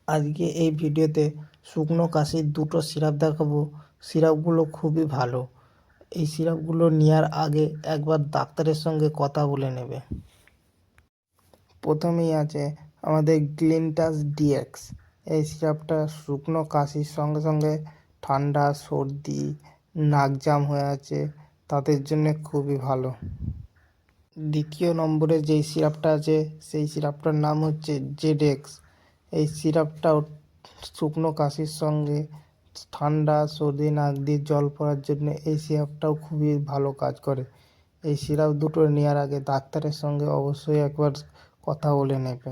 আজকে এই ভিডিওতে শুকনো কাশির দুটো সিরাপ দেখাবো। সিরাপগুলো খুবই ভালো। এই সিরাপগুলো নেওয়ার আগে একবার ডাক্তারের সঙ্গে কথা বলে নেবে। প্রথমেই আছে আমাদের গ্লিনটাস ডিএক্স। এই সিরাপটা শুকনো কাশির সঙ্গে সঙ্গে ঠান্ডা, সর্দি, নাক জাম হয়ে আছে তাদের জন্য খুবই ভালো। দ্বিতীয় নম্বরে যেই সিরাপটা আছে সেই সিরাপটার নাম হচ্ছে জেডএক্স। এই সিরাপটাও শুকনো কাশির সঙ্গে ঠান্ডা, সর্দি, নাক দিয়ে জল পড়ার জন্য এই সিরাপটাও খুবই ভালো কাজ করে। এই সিরাপ দুটো নেওয়ার আগে ডাক্তারের সঙ্গে অবশ্যই একবার কথা বলে নেবে।